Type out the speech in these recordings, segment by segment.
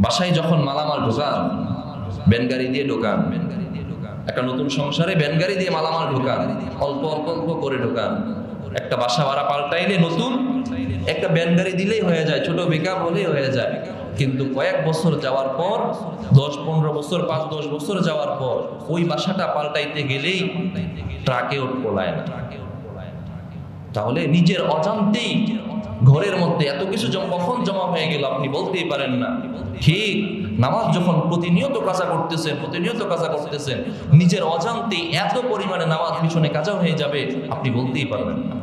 বাসায় যখন মালামাল ঢোকান, ব্যানগাড়ি দিয়ে ঢোকান, একটা নতুন সংসারে ব্যানগাড়ি দিয়ে মালামাল ঢোকান, অল্প অল্প অল্প করে ঢোকান। একটা বাসা ভাড়া পাল্টাইলে নতুন একটা ব্যানগাড়ি দিলেই হয়ে যায়, ছোট পিকআপ হলেই হয়ে যায়। কিন্তু কয়েক বছর যাওয়ার পর, 10-15 বছর, 5-10 বছর যাওয়ার পর ওই বাসাটা পাল্টাইতে গেলেই ট্রাকে ওঠলায় না। তাহলে নিজের অজান্তেই ঘরের মধ্যে এত কিছু কখন জমা হয়ে গেল আপনি বলতেই পারেন না। ঠিক নামাজ যখন প্রতিনিয়ত কাজা করতেছেন, নিজের অজান্তেই এত পরিমাণে নামাজ পিছনে কাজা হয়ে যাবে আপনি বলতেই পারবেন না।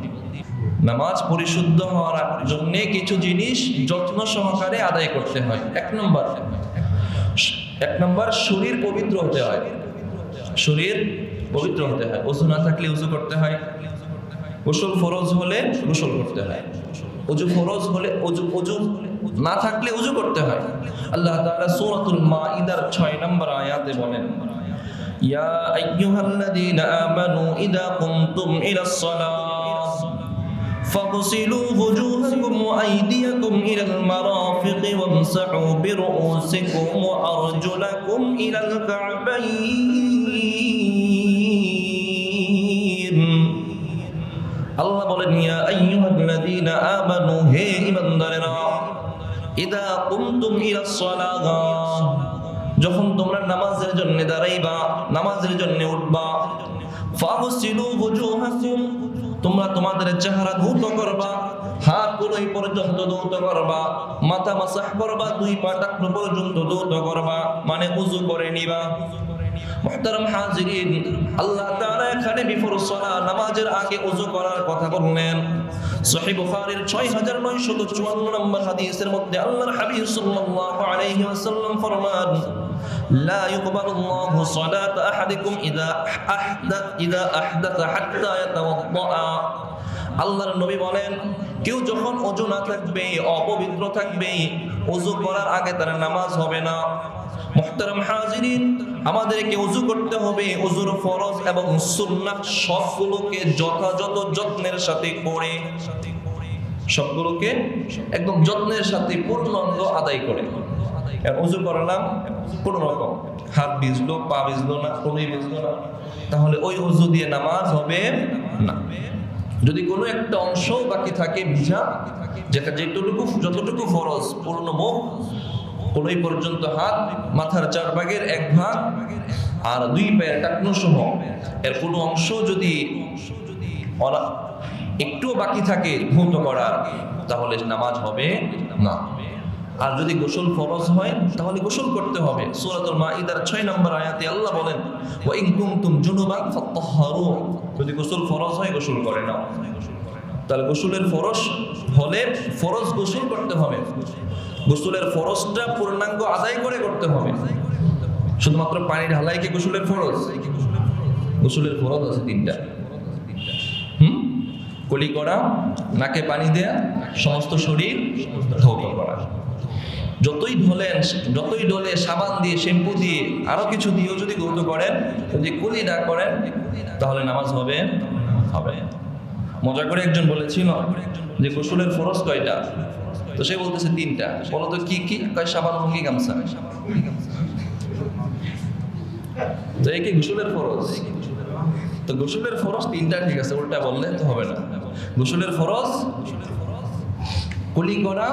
নামাজ পরিশুদ্ধ হওয়ার জন্য কিছু জিনিস যত্ন সহকারে আদায় করতে হয়। এক নম্বর শরীর পবিত্র হতে হয়। ওযু না থাকলে ওযু করতে হয়, গোসল ফরজ হলে গোসল করতে হয়, ওযু ফরজ হলে ওযু না থাকলে ওযু করতে হয়। আল্লাহ তাআলা সূরাতুল মাঈদার 6 নম্বর আয়াতে বলেন, ইয়া আইয়ুহাল্লাযীনা আমানু ইযা কুমতুম ইলাস সালাহ ফাগসিলু ওয়ুজুহাকুম ওয়া আইদিয়াকুম ইলাল মারাফিকি ওয়ামসাহু বিরুউসিকুম ওয়া আরজুলাকুম ইলাল কা'বাইন। আল্লাহ বলেন, ইয়া আইয়ুহাল্লাযীনা আমানু, হে ঈমানদারেরা, ইযা কুমতুম ইলাস সালাহ, যখন তোমরা নামাজের জন্য দাঁড়াইবা, নামাজের জন্য উঠবা, ফাগসিলু ওয়ুজুহাকুম, তোমরা তোমাদের চেহারা ধৌত করবা, হাতগুলো এই পর্যন্ত ধৌত করবা, মাথা মাসাহ করবা, দুই পা টাকনু পর্যন্ত ধৌত করবা, মানে ওযু করে নিবা। মুহতারাম হাজিরিন, আল্লাহ তাআলা এখানে বিফর সালাহ, নামাজের আগে ওযু করার কথা বললেন। সহিহ বুখারীর 6954 নম্বর হাদিসের মধ্যে আল্লাহর হাবিব সাল্লাল্লাহু আলাইহি ওয়াসাল্লাম ফরমান, লা ইকবালুল্লাহু সালাতা আহাদিকুম ইযা আহদাথা হাত্তা ইয়াতাওয়াদ্দা। আল্লাহর নবী বলেন, কেউ যখন ওযু না থাকবে, অপবিত্র থাকবে, ওযু করার আগে তার নামাজ হবে না। মুহতারাম হাজিরিন, আমাদেরকে ওযু করতে হবে। ওযুর ফরজ এবং সুন্নাহ সবগুলোকে যথাযথ যত্নের সাথে করে, সবগুলোকে একদম যত্নের সাথে পূর্ণাঙ্গ আদায় করে। ওযু করলাম কোন রকম, হাত ভিজলো, পা ভিজলো না, কোনোই ভিজলো না, তাহলে ওই ওযু দিয়ে নামাজ হবে না। যদি কোনো একটা অংশ বাকি থাকে ভিজা, যতটুকু ফরজ, পূর্ণ মুখ, কোনোই পর্যন্ত হাত, মাথার 4 ভাগের 1 ভাগ আর 2 পায়ের টাকনু সহ এর কোনো অংশ যদি একটু বাকি থাকে ধৌত করার, তাহলে নামাজ হবে না। আর যদি গোসল ফরজ হয় তাহলে গোসল করতে হবে। সূরাতুল মাঈদার 6 নম্বর আয়াতে আল্লাহ বলেন, ওয়া ইন কুনতুম জুনুবান ফাত্তাহহারু, যদি গোসল ফরজ হয় গোসল করে নাও। তাহলে গোসলের ফরজ হলে ফরজ গোসল করতে হবে, গোসলের ফরজটা পূর্ণাঙ্গ আদায় করে করতে হবে। শুধুমাত্র পানি ঢালাই কি গোসলের ফরজ? গোসলের ফরজ আছে 3টা। কুলি করা, নাকে পানি দেয়া, সমস্ত শরীর ধৌত করা। যতই ডলে সাবান দিয়ে, শ্যাম্পু দিয়ে, আরো কিছু দিয়েও যদি ধৌত করেন, যদি কুলি না করেন, তাহলে নামাজ হবে। মজা করে একজন বলেছিল যে গোসলের ফরজ কয়টা? তো সে বলতেছে 3টা। বলো তো কি কি? কয় সাবান, লুঙ্গি, গামছা। তো এই কি গোসলের ফরজ? তো গোসলের ফরজ 3টা, ঠিক আছে, উল্টা বললে তো হবে না। গোসলের ফরজ কুলি করা,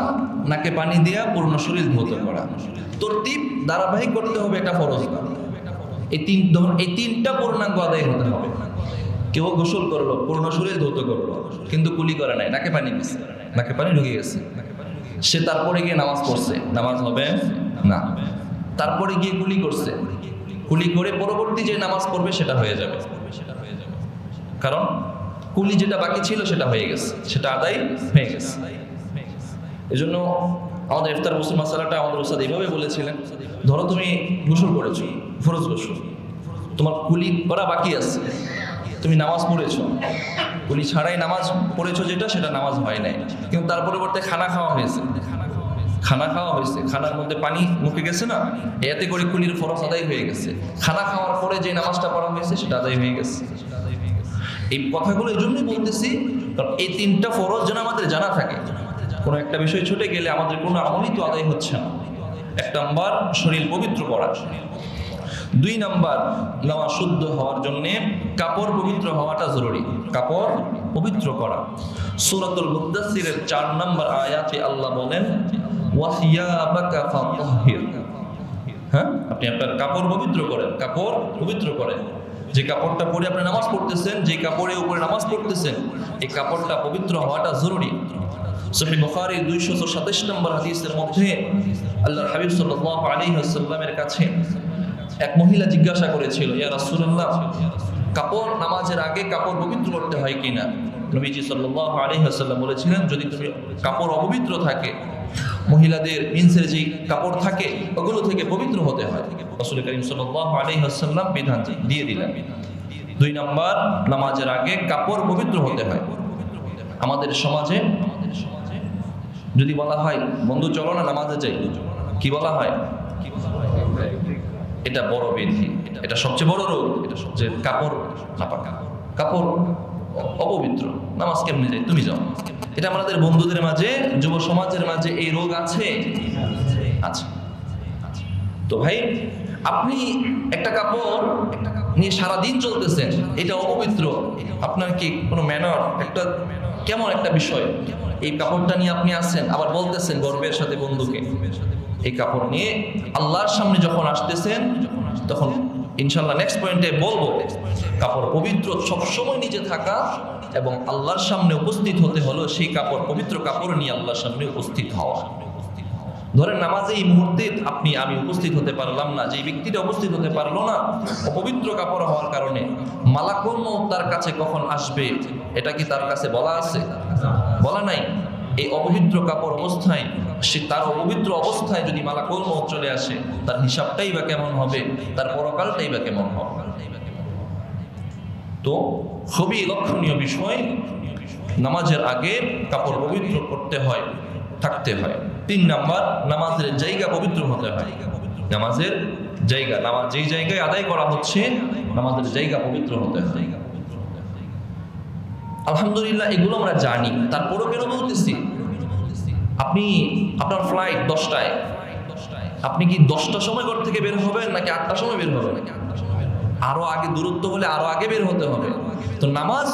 নাকে পানি দেয়া, পূর্ণ শরীর ধৌত করা, তরতিব ধারাবাহিক করতে হবে, এটা ফরজ না। এই 3টা পূর্ণাঙ্গ আদায় হতে হবে। কেউ গোসল করলো, পূর্ণ শরীর ধৌত করলো, কিন্তু কুলি করে নাই, নাকে পানি দিচ্ছে, নাকে পানি ঢুকে গেছে, সে তারপরে গিয়ে নামাজ পড়ছে, নামাজ হবে না। তারপরে গিয়ে কুলি করছে, কুলি করে পরবর্তী যে নামাজ পড়বে সেটা হয়ে যাবে, কারণ কুলি যেটা বাকি ছিল সেটা হয়ে গেছে, সেটা আদায় হয়ে গেছে। এজন্য আমাদের ইফতার গোসল মাসালাটা আমাদের উস্তাদ এইভাবে বলেছিলেন, ধরো তুমি গোসল করেছো, ফরজ গোসল, তোমার কুলি করা বাকি আছে, তুমি নামাজ পড়েছো, কুলি ছাড়াই নামাজ পড়েছো যেটা, সেটা নামাজ হয় নাই, কিন্তু তার পরিবর্তে খানা খাওয়া হয়েছে, খানার মধ্যে পানি মুখে গেছে না, এতে করে কুলির ফরজ আদায় হয়ে গেছে। খানা খাওয়ার পরে যে নামাজটা পড়া হয়েছে সেটা আদায় হয়ে গেছে। এই কথাগুলো এই জন্যই বলতেছি, কারণ এই 3টা ফরজ যেন আমাদের জানা থাকে। কোনো একটা বিষয় ছুটে গেলে আমাদের কোনো আমলই তো আদায় হচ্ছে না। এক নাম্বার শরীর পবিত্র করা, দুই নাম্বার নামাজ শুদ্ধ হওয়ার জন্য কাপড় পবিত্র হওয়াটা জরুরি, কাপড় পবিত্র করা। সূরাতুল মুদ্দাসসিরের 4 নম্বর আয়াতে আল্লাহ বলেন ওয়াসিয়াবাকা ফাতাহহির। হ্যাঁ, আপনি আপনার কাপড় পবিত্র করেন, কাপড় পবিত্র করেন। যে কাপড়টা পরে আপনি নামাজ পড়তেছেন, যে কাপড়ের উপরে নামাজ পড়তেছেন, এই কাপড়টা পবিত্র হওয়াটা জরুরি। সহিহ বুখারী 227 নম্বর হাদিসের মধ্যে আল্লাহর হাবিব সাল্লাল্লাহু আলাইহি ওয়াসাল্লামের কাছে এক মহিলা জিজ্ঞাসা করেছিল, ইয়া রাসূলুল্লাহ, কাপড় নামাজের আগে কাপড় পবিত্র করতে হয় কিনা? নবীজি সাল্লাল্লাহু আলাইহি ওয়াসাল্লাম বলেছিলেন, যদি তুমি কাপড় অপবিত্র থাকে, মহিলাদের মিন্সের যে কাপড় থাকে ওগুলো থেকে পবিত্র হতে হয়। রাসূল করিম সাল্লাল্লাহু আলাইহি ওয়াসাল্লাম বিধান দিয়ে দিলেন। দুই নাম্বার, নামাজের আগে কাপড় পবিত্র হতে হয়। আমাদের সমাজে যদি বলা হয় বন্ধু চলো না নামাজে যাই, কি বলা হয়? এটা বড় ব্যাধি, এটা সবচেয়ে বড় রোগ, যে কাপড় নাপাক, কাপড় অপবিত্র, নামাজ কেমনে যাই, তুমি যাও। এটা আমাদের বন্ধুদের মাঝে, যুব সমাজের মাঝে এই রোগ আছে। তো ভাই, আপনি একটা কাপড় নিয়ে সারাদিন চলতেছেন, এটা অপবিত্র, আপনার কি কোনো ম্যানার, একটা কেমন একটা বিষয়, এই কাপড়টা নিয়ে আপনি আসছেন, আবার বলতেছেন গর্বের সাথে বন্ধুকে, এই কাপড় নিয়ে আল্লাহর সামনে যখন আসতেছেন, তখন ইনশাল্লাহ নেক্সট পয়েন্টে বলবো, কাপড় পবিত্র সবসময় নিজে থাকা এবং আল্লাহর সামনে উপস্থিত হতে হলো সেই কাপড়, পবিত্র কাপড় নিয়ে আল্লাহর সামনে উপস্থিত হওয়া। ধরেন নামাজে এই মুহূর্তে আমি উপস্থিত হতে পারলাম না, যে ব্যক্তিটা উপস্থিত হতে পারলো না অপবিত্র কাপড় হওয়ার কারণে, মালাকুল মউত তার কাছে কখন আসবে এটা কি তার কাছে বলা আছে? বলা নাই। এই অপবিত্র কাপড় অবস্থায়, সে তার অপবিত্র অবস্থায় যদি মালাকুল মউত চলে আসে, তার হিসাবটাই বা কেমন হবে, তার পরকালটাই বা কেমন হবে। তো খুবই লক্ষণীয় বিষয়, নামাজের আগে কাপড় পবিত্র করতে হয়, থাকতে হয়। 3 নাম্বার, নামাজের জায়গা পবিত্র হতে হয়। নামাজের জায়গা, নামাজ যেই জায়গায় আদায় করা হচ্ছে, নামাজের জায়গা পবিত্র হতে হয়। আলহামদুলিল্লাহ, এগুলো আমরা জানি, তারপরও কেন বলতেছি? আপনার ফ্লাইট 10টায়, আপনি কি 10টার সময় ঘর থেকে বের হবেন নাকি 8টার সময় বের হবেন? আরো আগে দূরত্ব হলে আরো আগে বের হতে হবে। তো নামাজ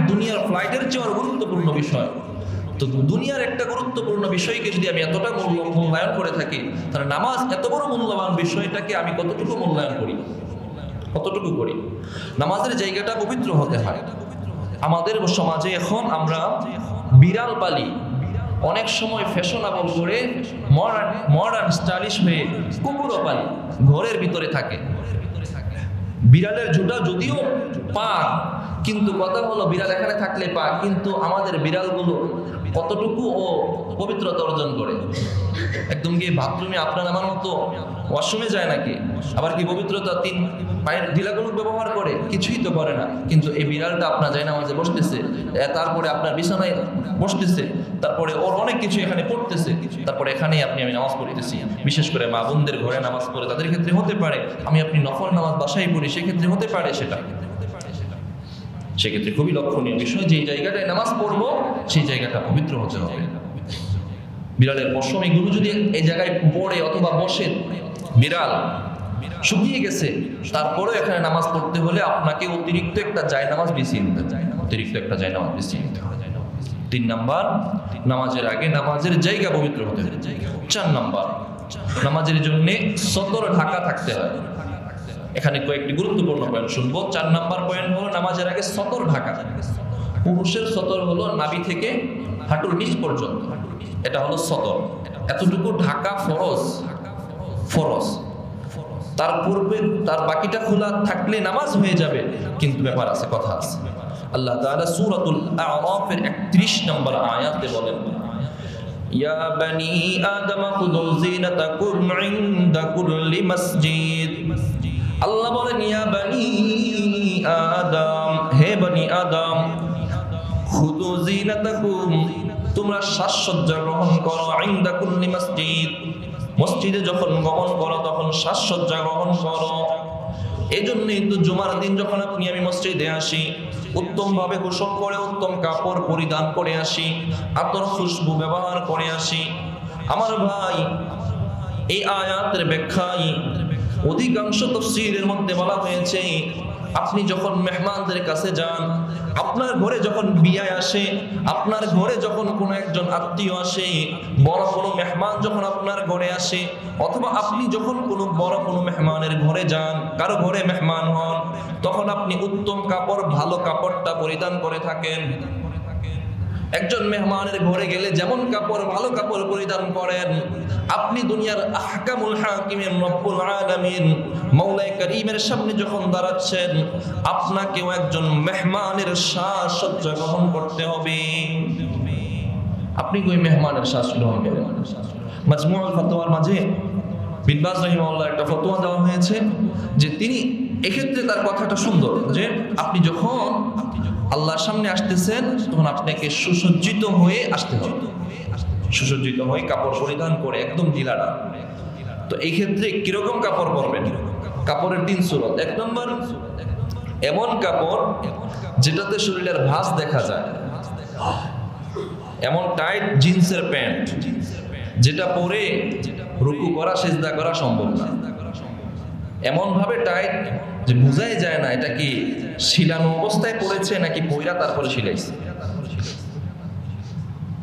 দুনিয়ার ফ্লাইটের চেয়ে গুরুত্বপূর্ণ বিষয়। তো দুনিয়ার একটা গুরুত্বপূর্ণ বিষয়কে যদি আমি এতটা মূল্যায়ন করে থাকি, তাহলে নামাজ এত বড় মূল্যবান বিষয়টাকে আমি কতটুকু মূল্যায়ন করি, কতটুকু করি? নামাজের জায়গাটা পবিত্র হতে হয়। আমাদের সমাজে এখন আমরা বিড়াল পালি, অনেক সময় ফ্যাশনেবল করে মডার্ন স্টাইলিশ হয়ে কুকুরও পালি, ঘরের ভিতরে থাকে। বিড়ালের ঝুঁটা যদিও পাক, কিন্তু কথা হলো বিড়াল এখানে থাকলে পাক, কিন্তু আমাদের বিড়ালগুলো কতটুকু ও পবিত্রতা অর্জন করে? একদম গিয়ে বাথরুমে আপনার আমার মতো ওয়াশরুমে যায় নাকি? আবার কি পবিত্রতা 3 পায়ের ঢিলাগুলো ব্যবহার করে? কিছুই তো করে না। কিন্তু এই বিড়ালটা আপনার যায় নামাজে বসতেছে, তারপরে আপনার বিছানায় বসতেছে, তারপরে ওর অনেক কিছু এখানে পড়তেছে, তারপরে এখানেই আমি নামাজ পড়তেছি। বিশেষ করে মা বোনদের ঘরে নামাজ পড়ে তাদের ক্ষেত্রে হতে পারে, আপনি নফল নামাজ বাসায় পড়ি, সেক্ষেত্রে হতে পারে সেটা। সেক্ষেত্রে খুবই লক্ষণীয় বিষয়, যে জায়গাটায় নামাজ পড়বো সেই জায়গাটা পবিত্র হতে হবে। বিড়ালের পশম এগুলো যদি এই জায়গায় পড়ে অথবা বসে, বিড়াল শুকিয়ে গেছে, তারপরেও এখানে নামাজ পড়তে হলে আপনাকে অতিরিক্ত একটা জায়নামাজ বিছিয়ে নিতে হয়, অতিরিক্ত একটা জায়নামাজ বিছিয়ে নিতে হয়। 3 নাম্বার, নামাজের আগে নামাজের জায়গা পবিত্র হতে হবে। 4 নাম্বার, নামাজের জন্য সতর ঢাকা থাকতে হয়। এখানে কয়েকটি গুরুত্বপূর্ণ পয়েন্ট শুনবো। 4 নাম্বার পয়েন্ট হলো নামাজের আগে সতর ঢাকা। পুরুষের সতর হলো নাভি থেকে হাঁটুর নিচ পর্যন্ত, এটা হলো সতর, এতটুকু ঢাকা ফরজ। তার পূর্বে তার বাকিটা খোলা থাকলে নামাজ হয়ে যাবে, কিন্তু ব্যাপার আছে, কথা আছে। আল্লাহ তাআলা সূরাতুল আ'রাফের 31 নম্বর আয়াতে বলেন, ইয়া বানি আদম খুযু যিনাতাকুম ইনদা কুল্লি মসজিদ। আল্লাহ বলেন, ইয়া বানি আদম, হে বনি আদম, খুযু যিনাতাকুম, তোমরা সাজসজ্জা গ্রহণ করো, ইনদা কুল্লি মসজিদ, মসজিদে যখন গমন করো তখন সাজসজ্জা গ্রহণ করো। এই জন্যই তো জুমার দিন যখন আমি মসজিদে আসি, উত্তম ভাবে গোসল করে উত্তম কাপড় পরিধান করে আসি, আতর খুশবু ব্যবহার করে আসি। আমার ভাই, এই আয়াতের ব্যাখ্যায় অধিকাংশ তাফসীরের মধ্যে বলা হয়েছে, আপনি যখন মেহমানদের কাছে যান, আপনার ঘরে যখন বিয়ে আসে, আপনার ঘরে যখন কোনো একজন আত্মীয় আসে, বড় কোনো মেহমান যখন আপনার ঘরে আসে, অথবা আপনি যখন কোনো বড় কোনো মেহমানের ঘরে যান, কারো ঘরে মেহমান হন, তখন আপনি উত্তম কাপড়, ভালো কাপড়টা পরিধান করে থাকেন। একজন মেহমানের ঘরে গেলে যেমন কাপড়, ভালো কাপড় পরিধান করেন, আপনি দুনিয়ার আহকামুল হাকিমের রব্বুল আলামিন মাওলাই কারীমের সামনে যখন দাঁড়াচ্ছেন, আপনাকেও একজন মেহমানের সাজসজ্জা গ্রহণ করতে হবে। আপনি কই মেহমানের সাজ গ্রহণ করেন? মাজমুউল ফাতোয়ার মাঝে বিন বাজ রাহিমাহুল্লাহ একটা ফতোয়া দেওয়া হয়েছে যে তিনি এক্ষেত্রে তার কথাটা সুন্দর, যে আপনি যখন আল্লাহর সামনে আসতেছেন তখন আপনাকে সুসজ্জিত হয়ে আসতে হবে, সুসজ্জিত হয়ে কাপড় পরিধান করে একদম ঢিলাঢালা। তো এই ক্ষেত্রে কিরকম কাপড় পরবেন? কাপড়ের 3 সুরত। 1 নম্বর, এমন কাপড় যেটাতে শরীরের ভাঁজ দেখা যায়, এমন টাইট জিন্সের প্যান্ট যেটা পরে রুকু করা, সিজদা করা সম্ভব না, এমন ভাবে টাইট যে বোঝাই যায় না এটা কি শিলানো অবস্থায় পড়েছে নাকি পয়রা তারপরে শিলাইছে।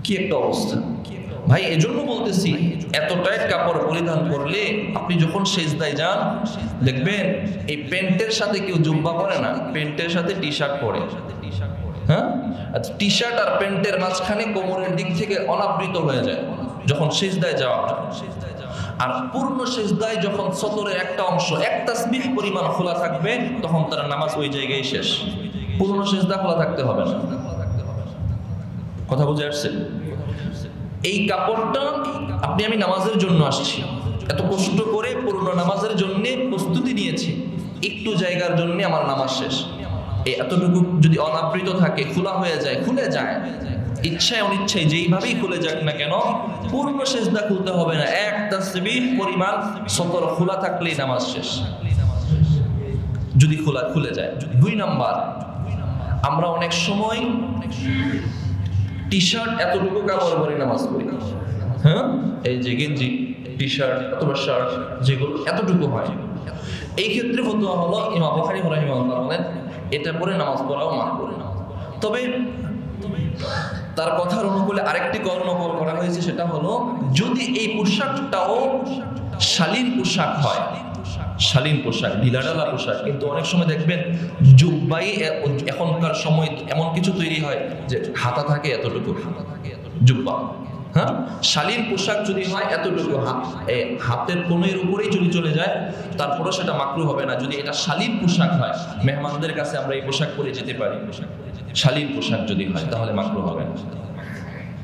কি একটা অবস্থা ভাই! এজন্য বলতেছি, এত টাইট কাপড় পরিধান করলে আপনি যখন সিজদায় যান, দেখবেন এই প্যান্টের সাথে কেউ জুব্বা পরে না, প্যান্টের সাথে টি শার্ট পরে। হ্যাঁ, টি শার্ট আর প্যান্টের মাঝখানে কোমরের দিক থেকে অনাবৃত হয়ে যায় যখন সিজদায় যাওয়া হয়। আর পূর্ণ সিজদায় যখন সতরের একটা অংশ, এক তাসবিহ পরিমাণ খোলা থাকবে, তখন তার নামাজ ওই জায়গায় শেষ। পূর্ণ সিজদা খোলা থাকতে হবে না। কথা বুঝে আসছে? এই কাপড়টা আমি নামাজের জন্য আসছি, এত কষ্ট করে পূর্ণ নামাজের জন্য প্রস্তুতি নিয়েছি, একটু জায়গার জন্য আমার নামাজ শেষ। এই এতটুকু যদি অনাবৃত থাকে, খোলা হয়ে যায়, খুলে যায়, ইচ্ছায় অনিচ্ছায় যেইভাবেই খুলে যাক না কেন, পূর্ণ সিজদা খুলতে হবে না, এক তাসবিহ পরিমাণ সতর খোলা থাকলেই নামাজ শেষ, যদি খুলে যায়। 2 নাম্বার, আমরা অনেক সময় টি শার্ট এতটুকু কাপড় পরে নামাজ পড়ি। হ্যাঁ, এই যে গেঞ্জি, টি শার্ট অথবা শার্ট যেগুলো এতটুকু হয়, এই ক্ষেত্রে ফতোয়া হলো ইমাম বুখারী রাহিমাহুল্লাহ বলেন এটা পরে নামাজ পড়াও মাকরুহ। তবে তার কথার অনুকূলে আরেকটি কর্ণ করা হয়েছে, সেটা হলো যদি এই পোশাকটাও শালীন পোশাক হয়, শালীন পোশাক, ঢিলাঢালা পোশাক। কিন্তু অনেক সময় দেখবেন জুব্বাই এখনকার সময় এমন কিছু তৈরি হয় যে হাতা থাকে এতটুকু, জুব্বা। হ্যাঁ, শালীন পোশাক যদি হয় এতটুকু, হাতের কোণের উপরেই যদি চলে যায়, তারপরে সেটা মাকরুহ হবে না। যদি এটা শালীন পোশাক হয়, মেহমানদের কাছে আমরা এই পোশাক পরে যেতে পারি, শালীন পোশাক যদি হয় তাহলে মাকরুহ হবে না।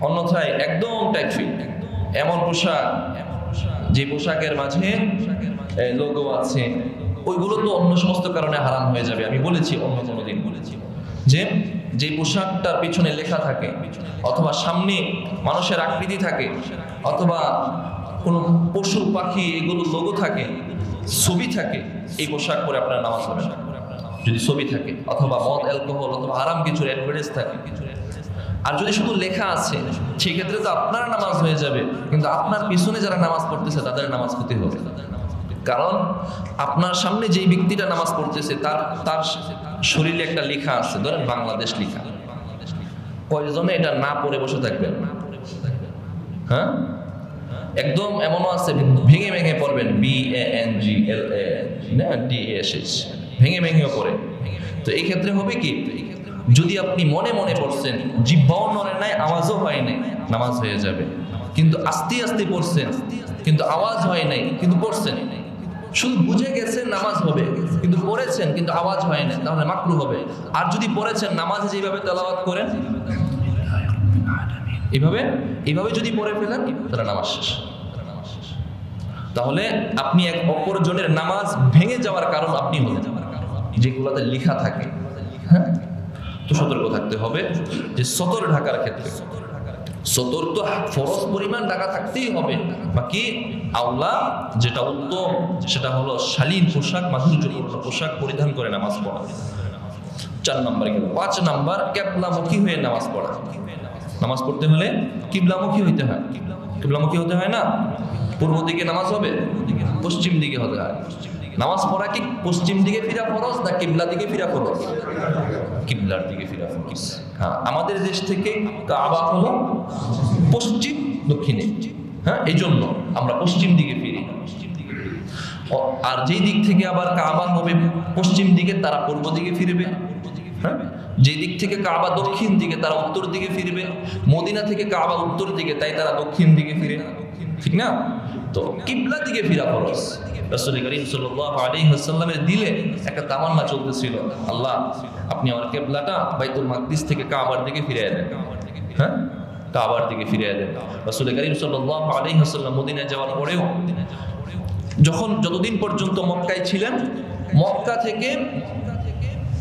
অন্যথায় একদম টাইট ফিট এমন পোশাক, যে পোশাকের মাঝে লোগো আছে, ওইগুলো তো অন্য সমস্ত কারণে হারাম হয়ে যাবে। আমি বলেছি অন্য কোনো দিন যে পোশাকটার পিছনে লেখা থাকে, অথবা সামনে মানুষের আকৃতি থাকে, অথবা কোনো পশু পাখি এগুলো লোগো থাকে, ছবি থাকে, এই পোশাক পরে আপনার নামাজ হবে না। যদি ছবি থাকে, অথবা মদ, অ্যালকোহল অথবা হারাম কিছুর অ্যাডভার্টাইজ থাকে, আর যদি শুধু লেখা আছে, সেই ক্ষেত্রে তো আপনার নামাজ হয়ে যাবে, কিন্তু আপনার পিছনে যারা নামাজ পড়তেছে তাদের নামাজ ক্ষতি হবে। কারণ আপনার সামনে যেই ব্যক্তিটা নামাজ পড়তেছে তার শরীরে একটা লেখা আছে, ধরেন বাংলাদেশ লেখা, কয়জনে এটা না পড়ে বসে থাকবেন? হ্যাঁ, একদম এমনও আছে ভেঙে ভেঙে পড়বেন, BANGLADASH, ভেঙে ভেঙেও পড়ে। তো এই ক্ষেত্রে হবে কি, যদি আপনি মনে মনে পড়ছেন, জিহ্বাও নড়ে নাই, আওয়াজও হয় নাই, নামাজ হয়ে যাবে। কিন্তু আস্তে আস্তে পড়ছেন, কিন্তু আওয়াজ হয় নাই, কিন্তু পড়ছেন, শুধু বুঝে গেছেন নামাজ হবে, কিন্তু পড়েছেন কিন্তু আওয়াজ হয় না, তাহলে মাকরুহ হবে। আর যদি পড়েছেন নামাজে যেভাবে তেলাওয়াত করেন, এইভাবে যদি পড়ে ফেলেন, তাহলে নামাজ শেষ। তাহলে আপনি এক অপরজনের নামাজ ভেঙে যাওয়ার কারণ আপনি হলেন, যেগুলোতে লেখা থাকে। হ্যাঁ, তো সতর্ক থাকতে হবে যে সতর ঢাকার ক্ষেত্রে সতর তো ফরজ পরিমাণ ঢাকা থাকতেই হবে, বাকি আওলা যেটা উত্তম সেটা হলো শালীন পোশাক, মাধুর্যপূর্ণ পোশাক পরিধান করে নামাজ পড়া। 4 নম্বর গেল। 5 নম্বর, কিবলামুখী হয়ে নামাজ পড়া। নামাজ পড়তে হলে কিবলামুখী হইতে হয়, কিবলামুখী হতে হয় না? পূর্ব দিকে নামাজ হবে, পশ্চিম দিকে হবে। নামাজ পড়া কি পশ্চিম দিকে ফিরা ফরজ না কিবলা দিকে ফিরা ফরজ? কিবলার দিকে ফিরা ফরজ। হ্যাঁ, আমাদের দেশ থেকে কাবা হলো পশ্চিম দক্ষিণে, হ্যাঁ, এই জন্য আমরা পশ্চিম দিকে ফিরি। আর যেই দিক থেকে আবার কাবা হবে পশ্চিম দিকে, তারা পূর্ব দিকে ফিরবে। হ্যাঁ, যে দিক থেকে কাবা দক্ষিণ দিকে, তারা উত্তর দিকে ফিরবে। মদিনা থেকে কাবা উত্তর দিকে, তাই তারা দক্ষিণ দিকে ফিরে, ঠিক না? তো কিবলা দিকে ফিরা ফরজ। রাসূল করিম সাল্লাল্লাহু আলাইহি ওয়াসাল্লামের দিলে একটা তামান্না চলতেছিল, আল্লাহ আপনি আমার কিবলাটা বাইতুল মাকদিস থেকে কাবার দিকে ফিরিয়ে দেন। হ্যাঁ, কাবার দিকে ফিরিয়ে দেন। রাসূল করিম সাল্লাল্লাহু আলাইহি ওয়াসাল্লাম মদিনায় যাওয়ার পরেও যতদিন পর্যন্ত মক্কায় ছিলেন, মক্কা থেকে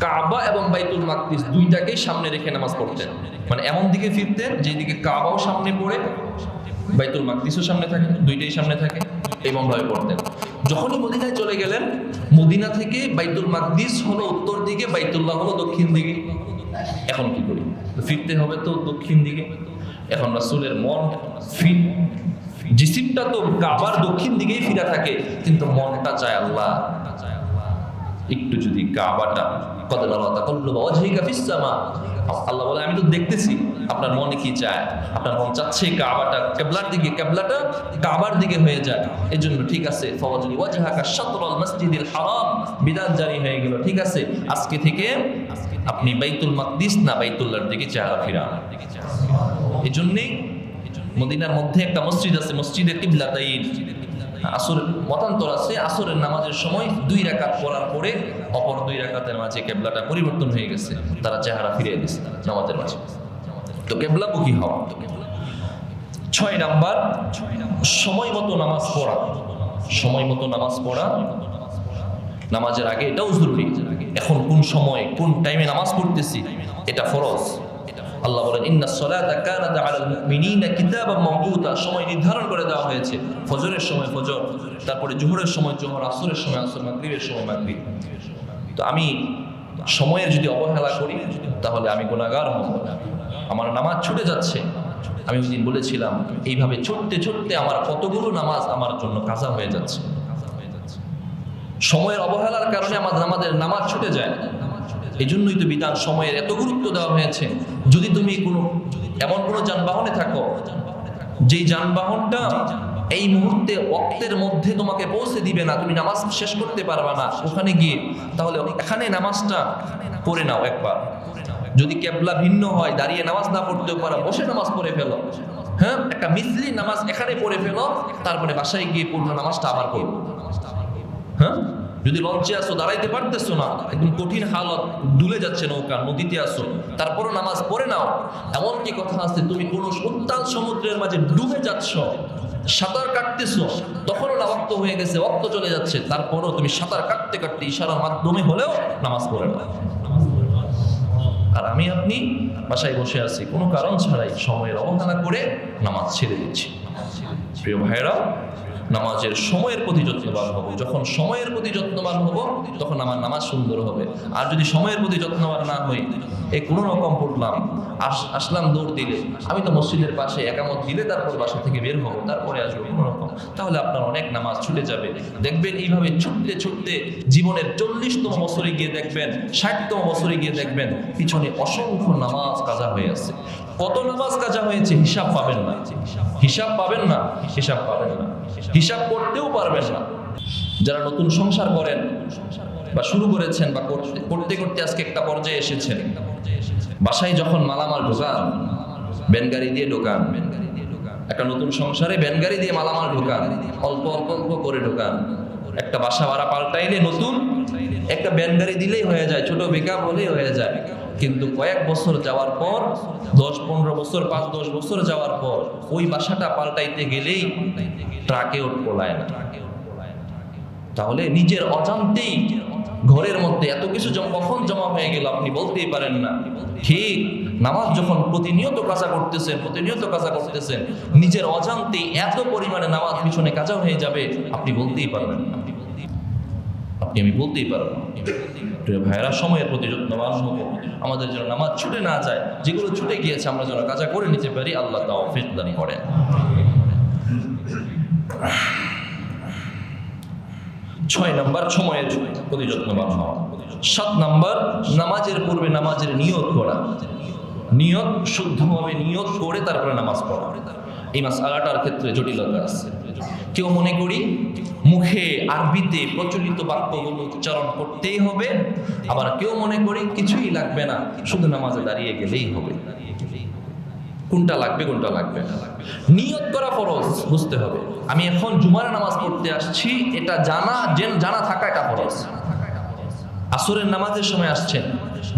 কাবা এবং বাইতুল মাকদিস দুইটাকেই সামনে রেখে নামাজ পড়তেন। মানে এমন দিকে ফিরতেন যেদিকে কাবাও সামনে পড়ে, বাইতুল মাকদিসও সামনে থাকে, দুইটাই সামনে থাকে, এমন ভাবে পড়তেন। যখনই মদিনায় চলে গেলেন, মদিনা থেকে বাইতুল মাকদিস হলো উত্তর দিকে, বাইতুল্লাহ হলো দক্ষিণ দিকে। এখন কি করি? ফিরতে হবে তো দক্ষিণ দিকে। এখন রাসূলের মন জিসিমটা তো কাবার দক্ষিণ দিকেই ফিরা থাকে, কিন্তু মনটা চায় আল্লাহ একটু যদি কাবাটা আল্লাহ বলে আমি তো দেখতেছি আপনার মনে কি চায়, আপনার মন চাচ্ছে কাবাটা কিবলার দিকে, কিবলাটা কাবার দিকে হয়ে যায়। এই জন্য ঠিক আছে, ফাওয়াজলি ওয়াজহাকা শাতরাল মসজিদিল হারাম, বিধান জারি হয়ে গেল, ঠিক আছে আজকে থেকে আপনি বাইতুল মাকদিস না বাইতুল্লাহর দিকে চেহারা ফিরান। এই জন্যই মদিনার মধ্যে একটা মসজিদ আছে, মসজিদে কিবলাতাইন। আসরের মতান্তর আছে, আসরের নামাজের সময় 2 রাকাত পড়ার পরে অপর 2 রাকাতের মাঝে কিবলাটা পরিবর্তন হয়ে গেছে, তারা চেহারা ফিরিয়ে দিয়েছে নামাজের মাঝে। তো কিবলামুখী হওয়া। 6 নাম্বার, সময় মতো নামাজ পড়া। সময় মতো নামাজ পড়া নামাজের আগে এটাও জরুরি। এখন কোন সময় কোন টাইমে নামাজ পড়তেছি এটা ফরজ। আল্লাহ বলেন ইন্নাস সালাতা কানাত আলাল মুমিনিনা কিতাবাম মাওকুতা, সময় নির্ধারণ করে দেওয়া হয়েছে। ফজরের সময় ফজর, তারপরে জোহরের সময় জোহর, আসরের সময় আসর, মাগরিবের সময় মাগরিব। তো আমি সময়ের যদি অবহেলা করি তাহলে আমি গুনাহগার হব, আমার নামাজ ছুটে যাচ্ছে। আমি ওই দিন বলেছিলাম এইভাবে ছুটতে ছুটতে আমার কতগুলো নামাজ আমার জন্য কাজা হয়ে যাচ্ছে। সময়ের অবহেলার কারণে আমাদের নামাজ ছুটে যায়। এই জন্যই তো বিধান সময়ের এত গুরুত্ব দেওয়া হয়েছে। যদি তুমি এমন কোনো যানবাহনে থাকো যেই যানবাহনটা এই মুহূর্তে ওয়াক্তের মধ্যে তোমাকে পৌঁছে দিবে না, তুমি নামাজ শেষ করতে পারবা না ওখানে গিয়ে, তাহলে এখানে নামাজটা পড়ে নাও একবার। যদি কিবলা ভিন্ন হয়, দাঁড়িয়ে নামাজ না পড়তেও পারো, বসে নামাজ পড়ে ফেলো। হ্যাঁ, একটা মিসলি নামাজ এখানে পড়ে ফেলো, তারপরে বাসায় গিয়ে পুরো নামাজটা আবার পড়ো। হ্যাঁ, যদি লঞ্চে আসো, দাঁড়াইতে পারতেছো না, একদম কঠিন হালত, ডুলে যাচ্ছে নৌকা, নদীতে আসো, তারপরও নামাজ পড়ে নাও। এমনকি কথা আছে তুমি কোন উত্তাল সমুদ্রের মাঝে ডুবে যাচ্ছ, সাঁতার কাটতেছো, তখনও না ওয়াক্ত হয়ে গেছে, ওয়াক্ত চলে যাচ্ছে, তারপরও তুমি সাঁতার কাটতে কাটতে ইশারার মাধ্যমে হলেও নামাজ পড়ে নাও। আর আমি আপনি বাসায় বসে আছি কোনো কারণ ছাড়াই সময়ের অবহেলা করে নামাজ ছেড়ে দিচ্ছি। প্রিয় ভাইরা, নামাজের সময়ের প্রতি যত্নবান হব। যখন সময়ের প্রতি যত্নবান হব তখন আমার নামাজ সুন্দর হবে। আর যদি সময়ের প্রতি যত্নবান না হই, এই কোনো রকম পড়লাম, আসলাম দৌড় দিলে, আমি তো মসজিদের পাশে একামত দিলে তারপর বাসা থেকে বের হবো, তারপরে আসবো কোনো রকম, তাহলে আপনার অনেক নামাজ ছুটে যাবে। দেখবেন এইভাবে ছুটতে ছুটতে জীবনের 40তম বছরে গিয়ে দেখবেন, 60তম বছরে গিয়ে দেখবেন পিছনে অসংখ্য নামাজ কাজা হয়ে আছে। কত নামাজ কাজা হয়েছে হিসাব পাবেন না, হিসাব পাবেন না, হিসাব পাবেন না, হিসাব করতেও পারবেন না। যারা নতুন সংসার করেন বা শুরু করেছেন বা করতে করতে আজকে একটা পর্যায়ে এসেছেন, বাসায় যখন মালামাল ঢোকান, ব্যানগাড়ি দিয়ে ঢোকান, একটা নতুন সংসারে ব্যানগাড়ি দিয়ে মালামাল ঢোকান, অল্প অল্প অল্প করে ঢোকান। একটা বাসা ভাড়া পাল্টাইলে নতুন একটা ব্যানগাড়ি দিলেই হয়ে যায়, ছোট বেকআপ হলেই হয়ে যায়। কিন্তু কয়েক বছর যাওয়ার পর, 10-15 বছর, 5-10 বছর যাওয়ার পর ওই বাসাটা পাল্টাইতে গেলেই ট্রাকে পলায় না। তাহলে নিজের অজান্তেই ঘরের মধ্যে এত কিছু কখন জমা হয়ে গেল আপনি বলতেই পারেন না। ঠিক নামাজ যখন প্রতিনিয়ত কাজা করতেছেন, প্রতিনিয়ত কাজা করতেছেন, নিজের অজান্তেই এত পরিমাণে নামাজ পিছনে কাজা হয়ে যাবে আপনি বলতেই পারবেন না, আমি বলতেই পারবো না। ভাইয়েরা, সময়ের প্রতি যত্নবান হবো, আমাদের যেন নামাজ ছুটে না যায়, যেগুলো ছুটে গিয়েছে আমরা যেন কাজা করে নিতে পারি। আল্লাহ তাওফিক দান করেন। 6 নাম্বার সময়ের প্রতি যত্নবান হওয়া। 7 নাম্বার নামাজের পূর্বে নামাজের নিয়ত করা, নিয়ত শুদ্ধভাবে নিয়ত করে তারপরে নামাজ পড়া। এই মাসআলাটার ক্ষেত্রে জটিলতা আছে। কেউ মনে করি মুখে আরবিতে প্রচলিত বাক্যগুলো উচ্চারণ করতেই হবে, আবার কেউ মনে করি কিছুই লাগবে না, শুধু নামাজে দাঁড়িয়ে গেলেই হবে। কোনটা লাগবে কোনটা লাগবে না? নিয়ত করা ফরজ, বুঝতে হবে আমি এখন জুমার নামাজ পড়তে আসছি, এটা জানা থাকা এটা ফরজ। আসরের নামাজের সময় আসছেন,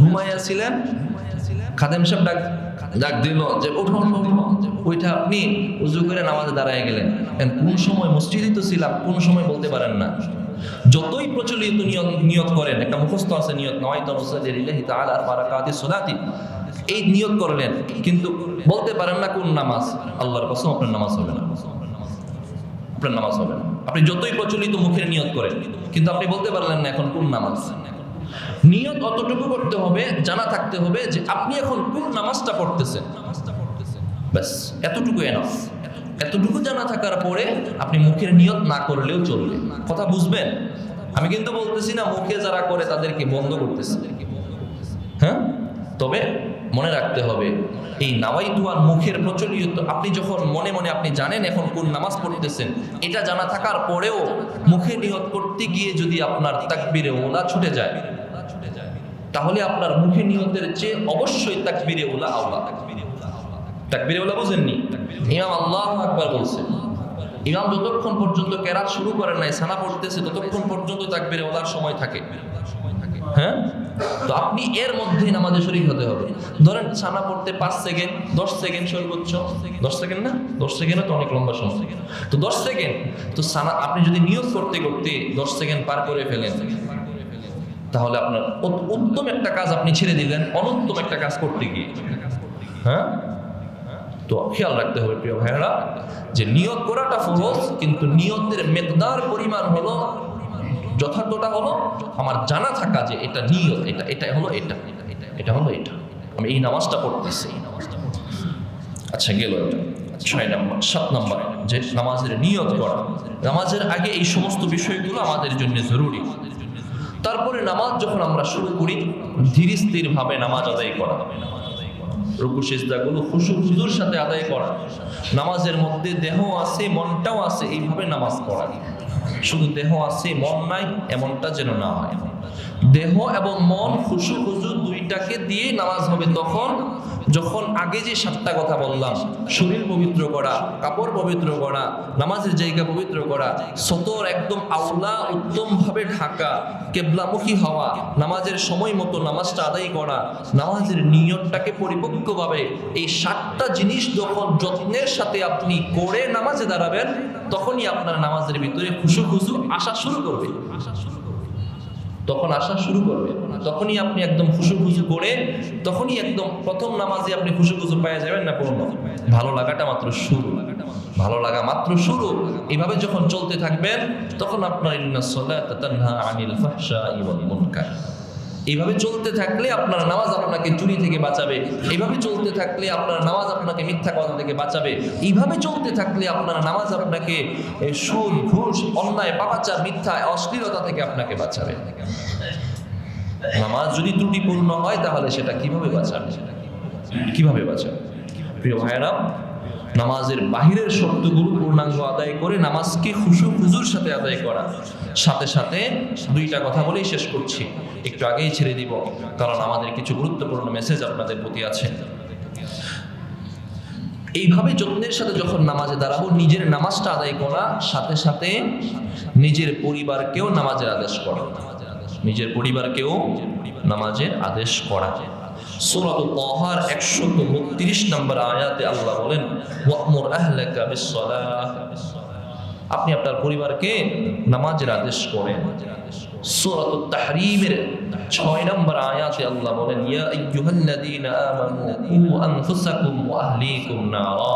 ঘুমাইয়াছিলেন, খাদেম সাহেব ডাক দিল যে ওঠো ওইটা, আপনি উজু করে নামাজে দাঁড়ায় গেলেন। কোন সময় মসজিদই তো ছিলাম, কোন সময় বলতে পারেন না। যতই প্রচলিত নিয়ত করেন, একটা মুখস্থ আছে নিয়ত, নওয়াইতু লিল্লাহি তাআলা বারাকাতিস সালাতি, এই নিয়ত করলেন কিন্তু বলতে পারেন না কোন নামাজ, আল্লাহর কসম আপনার নামাজ হবে না, আপনার নামাজ হবে না। আপনি যতই প্রচলিত মুখের নিয়ত করেন কিন্তু আপনি বলতে পারলেন না এখন কোন নামাজ। নিয়ত অতটুকু করতে হবে, জানা থাকতে হবে যে আপনি এখন কোন নামাজটা পড়তেছেন, ব্যাস এতটুকু এনাফ। এতটুকু জানা থাকার পরে আপনি মুখের নিয়ত না করলেও চলবে। কথা বুঝবেন? আমি কিন্তু বলতেছি না মুখে যারা করে তাদেরকে বন্ধ করতেছি, হ্যাঁ, তবে মনে রাখতে হবে এই নাওয়াইতু আর মুখের প্রচলিত, আপনি যখন মনে মনে আপনি জানেন এখন কোন নামাজ পড়তেছেন, এটা জানা থাকার পরেও মুখে নিয়ত করতে গিয়ে যদি আপনার তাকবীরে ওলা ছুটে যায়, তাহলে আপনার মুখে নিয়তের চেয়ে অবশ্যই তাকবীরে ওলা আওলা। তাকবীরে ওলা বুঝেননি? ইমাম আল্লাহু আকবার বলছে, ইমাম যতক্ষণ পর্যন্ত কেরাত শুরু করেন নাই, সানা পড়তেছে, ততক্ষণ পর্যন্ত তাকবীরে ওলার সময় থাকে, হ্যাঁ। তো আপনি এর মধ্যে নামাজে শরীক হতে হবে। ধরেন সানা পড়তে 5 সেকেন্ড 10 সেকেন্ড সর্বোচ্চ, 10 সেকেন্ড না, 10 সেকেন্ডও তো অনেক লম্বা সময়, তো 10 সেকেন্ড তো সানা আপনি যদি নিয়ত করতে করতে 10 সেকেন্ড পার করে ফেলেন, তাহলে আপনার উত্তম একটা কাজ আপনি ছেড়ে দিলেন অনুত্তম একটা কাজ করতে গিয়ে, হ্যাঁ। তো খেয়াল রাখতে হবে প্রিয় ভাইয়েরা যে নিয়ত করাটা ফরজ, কিন্তু নিয়তের মেকদার পরিমাণ হলো, যথার্থটা হলো আমার জানা থাকা যে এটা নিয়ত, এটা হলো এটা হলো এটা, আমি এই নামাজটা পড়তেছি। আচ্ছা গেল এটা 6 নম্বর। 7 নম্বর যে নামাজের নিয়ত করা, নামাজের আগে এই সমস্ত বিষয়গুলো আমাদের জন্য জরুরি। তারপরে নামাজ যখন আমরা শুরু করি ধীর স্থির ভাবে নামাজ আদায় করা, রুকু সিজদাগুলো খুশু খুজুর সাথে আদায় করা, নামাজের মধ্যে দেহ আছে মনটাও আছে এইভাবে নামাজ পড়া। শুধু দেহ আছে মন নাই এমনটা যেন না হয়। দেহ এবং মন খুশু খুজু দুইটাকে দিয়ে নামাজ হবে তখন যখন আগে যে 7টা কথা বললাম, শরীর পবিত্র করা, কাপড় পবিত্র করা, নামাজের জায়গা পবিত্র করা, সতর একদম আওলা উত্তম ভাবে ঢাকা, কেবলামুখী হওয়া, নামাজের সময় মতো নামাজটা আদায় করা, নামাজের নিয়তটাকে পরিপক্কভাবে, এই 7টা জিনিস যখন যত্নের সাথে আপনি করে নামাজে দাঁড়াবেন, তখনই আপনার নামাজের ভিতরে খুশু খুশু আসা শুরু করবে। তখন আসা শুরু করবে, তখনই আপনি একদম খুশু খুশু করে, তখনই একদম প্রথম নামাজে আপনি খুশু খুশু পেয়ে যাবেন না পূর্ণ। ভালো লাগাটা মাত্র শুরু, ভালো লাগা মাত্র শুরু। এইভাবে যখন চলতে থাকবেন তখন আপনার ইন্নাস সালাতা তানহা আনিল ফাহশাই ওয়াল মুনকার, এইভাবে চলতে থাকলে আপনার নামাজ আপনাকে চুরি থেকে বাঁচাবে, এইভাবে চলতে থাকলে আপনার নামাজ আপনাকে মিথ্যা কথা থেকে বাঁচাবে, এইভাবে চলতে থাকলে আপনার নামাজ আপনাকে সুদ ঘুষ অন্যায় পাপাচার মিথ্যা অশ্লীলতা থেকে আপনাকে বাঁচাবে। নামাজ যদি ত্রুটিপূর্ণ হয় তাহলে সেটা কিভাবে বাঁচাবে, কিভাবে বাঁচাবে? প্রিয় ভাইয়েরা, নামাজের বাহিরের শর্তগুলো পূর্ণাঙ্গ আদায় করে নামাজকে খুশু খুজুর সাথে আদায় করা। সাথে সাথে 2টা কথা বলেই শেষ করছি, একটু আগেই ছেড়ে দিব কারণ আমাদের কিছু গুরুত্বপূর্ণ মেসেজ আপনাদের প্রতি আছে। এইভাবে যত্নের সাথে যখন নামাজে দাঁড়াবো, নিজের নামাজটা আদায় করা, সাথে সাথে নিজের পরিবারকেও নামাজের আদেশ করা, নিজের পরিবারকেও নামাজের আদেশ করা। সূরাতুত তাহার 132 নম্বর আয়াতে আল্লাহ বলেন ওয়া'মুর আহলাকা বিস-সালাহ, আপনি আপনার পরিবারকে নামাজের আদেশ করেন। সূরাতুত তাহরীমের 6 নম্বর আয়াতে আল্লাহ বলেন ইয়া আইয়ুহাল্লাযীনা আমানু কু আনফুসাকুম ওয়া আহলিকুম নারা,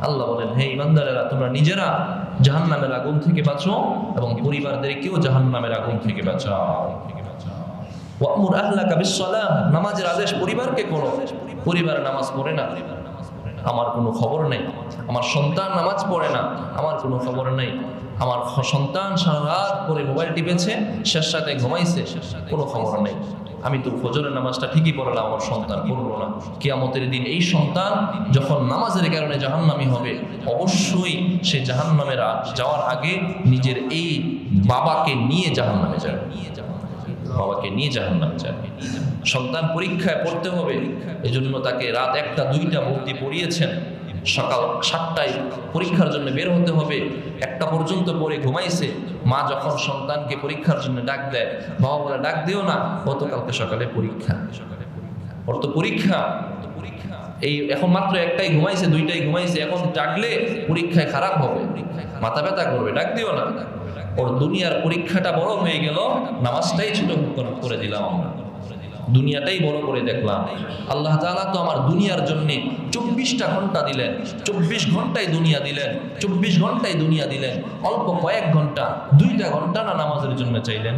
আল্লাহ বলেন হে ঈমানদারেরা তোমরা নিজেরা জাহান্নামের আগুন থেকে বাঁচো এবং পরিবারদেরকেও জাহান্নামের আগুন থেকে বাঁচাও। ওয়া'মুর আহলাকা বিস-সালাহ, নামাজের আদেশ পরিবারকে করো, পরিবার নামাজ পড়ে না, আমার কোনো খবর নেই। আমার সন্তান নামাজ পড়ে না, আমার কোনো খবর নেই। আমার সন্তান সারা রাত করে মোবাইল টিপেছে, শেষ রাতে ঘুমাইছে, কোনো খবর নেই। আমি তো ফজরের নামাজটা ঠিকই পড়লাম, আমার সন্তান পড়লো না। কিয়ামতের দিন এই সন্তান যখন নামাজের কারণে জাহান্নামী হবে, অবশ্যই সে জাহান্নামে যাওয়ার আগে নিজের এই বাবাকে নিয়ে জাহান্নামে যাবে, বাবাকে নিয়ে জাহান্নামে যাবে। সন্তান পরীক্ষায় পড়তে হবে, এজন্য তাকে রাত 1টা 2টা ভর্তি পড়িয়েছেন, সকাল 7টায় পরীক্ষার জন্য বের হতে হবে, 1টা পর্যন্ত পড়ে ঘুমাইছে। মা যখন সন্তানকে পরীক্ষার জন্য ডাক দেয়, বাবা বলে ডাক দিও না, গতকালকে সকালে পরীক্ষা, ওর তো পরীক্ষা। এই এখন মাত্র 1টায় ঘুমাইছে, 2টায় ঘুমাইছে, এখন ডাকলে পরীক্ষায় খারাপ হবে, মাথা ব্যথা করবে, ডাক দিও না। ওর দুনিয়ার পরীক্ষাটা বড় হয়ে গেল, নামাজটাই ছোট করে দিলাম আমরা, দুনিয়াটাই বড় করে দেখলাম। আল্লাহ তাআলা তো আমার দুনিয়ার জন্য 24টা ঘন্টা দিলেন, 24 ঘন্টায় দুনিয়া দিলেন, 24 ঘন্টায় দুনিয়া দিলেন। অল্প কয়েক ঘন্টা, 2টা ঘন্টা না নামাজের জন্য চাইলেন?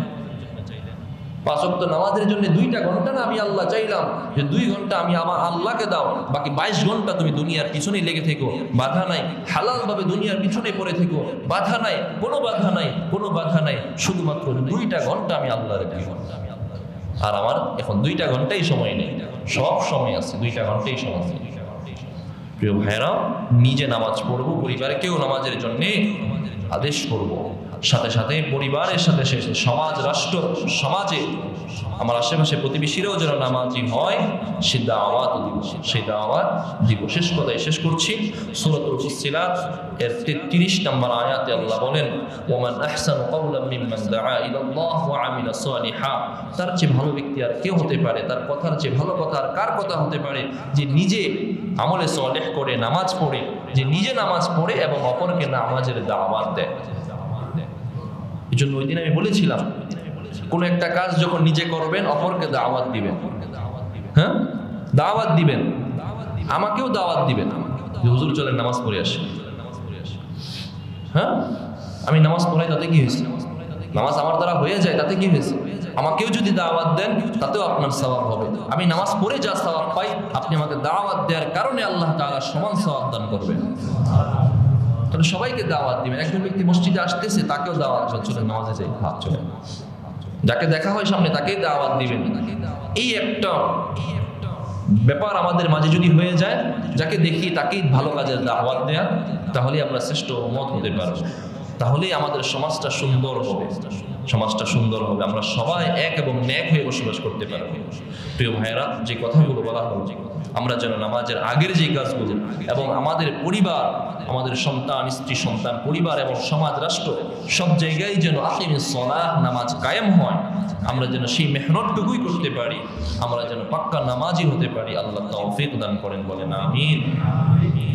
5 ওয়াক্ত নামাজের জন্য 2টা ঘন্টা না আমি আল্লাহ চাইলাম যে 2 ঘন্টা আমি আমার আল্লাহকে দাও, বাকি 22 ঘন্টা তুমি দুনিয়ার পিছনেই লেগে থেকো, বাধা নাই, হালাল ভাবে দুনিয়ার পিছনে পড়ে থেকো, বাধা নাই, কোনো বাধা নাই, কোনো বাধা নাই, শুধুমাত্র 2টা ঘন্টা আমি আল্লাহর দিব। আর আমার এখন 2টা ঘন্টাই সময় নেই, সব সময় আছে, 2টা ঘন্টাই সময় আছে। প্রিয় ভাইরা, নিজে নামাজ পড়বো, পরিবারকেও নামাজের জন্য আদেশ করব, সাথে সাথে পরিবারের সাথে সমাজ, রাষ্ট্র, সমাজে আমার আশেপাশে প্রতিবেশীরাও যেন নামাজি হয়, সে দাওয়াত দিব, সেই দাওয়াত দিব। শেষ কথায় শেষ করছি, সূরাতুল ফুসসিলাত এর 33 নম্বর আয়াতে আল্লাহ বলেন, ওমান আহসানু কাওলাম মিম্মান দাআ ইলাল্লাহ ওয়া আমিলা সালিহা। তার চেয়ে ভালো ব্যক্তি আর কে হতে পারে, তার কথার চেয়ে ভালো কথা আর কার কথা হতে পারে, যে নিজে আমলে সালেহ করে নামাজ পড়ে, যে নিজে নামাজ পড়ে এবং অপরকে নামাজের দাওয়াত দেয়। এই জন্য ওই দিন আমি বলেছিলাম, কোন একটা কাজ যখন নিজে করবেন, অপরকে দাওয়াত দিবেন, হ্যাঁ দাওয়াত দিবেন, আমাকেও দাওয়াত দিবেন যে হুজুর চলেন নামাজ পড়ে আসি। হ্যাঁ, আমি নামাজ পড়াই, তাতে কি হয়েছে? নামাজ আমার দ্বারা হয়ে যায়, তাতে কি হয়েছে? আমাকেও যদি দাওয়াত দেন, তাতেও আপনার সওয়াব হবে। আমি নামাজ পড়ে যা সওয়াব পাই, আপনি আমাকে দাওয়াত দেওয়ার কারণে আল্লাহ তাআলা সমান সওয়াব দান করবেন। তাহলে সবাইকে দাওয়াত দিবেন। একজন ব্যক্তি মসজিদে আসতেছে, তাকেও দাওয়াত, চলে নামাজে যাই, হাত চলে, যাকে দেখা হয় সামনে তাকেই দাওয়াত দিবেন। এই একটা ব্যাপার আমাদের মাঝে যদি হয়ে যায়, যাকে দেখি তাকেই ভালো কাজের দাওয়াত দেয়া, তাহলে আমরা শ্রেষ্ঠ উম্মত হতে পারব, তাহলেই আমাদের সমাজটা সুন্দর হবে, সমাজটা সুন্দর হবে, আমরা সবাই এক এবং ন্যাক হয়ে বসবাস করতে পারবো। প্রিয় ভাইয়েরা, যে কথাগুলো বলা হলো, আমরা যেন নামাজের আগের যে কাজগুলো এবং আমাদের পরিবার, আমাদের সন্তান, স্ত্রী, সন্তান, পরিবার এবং সমাজ, রাষ্ট্র, সব জায়গায় যেন আকিমিস সালাহ, নামাজ কায়েম হয়, আমরা যেন সেই মেহনতটুকুই করতে পারি, আমরা যেন পাক্কা নামাজি হতে পারি। আল্লাহ তৌফিক দান করেন, বলেন আমিন।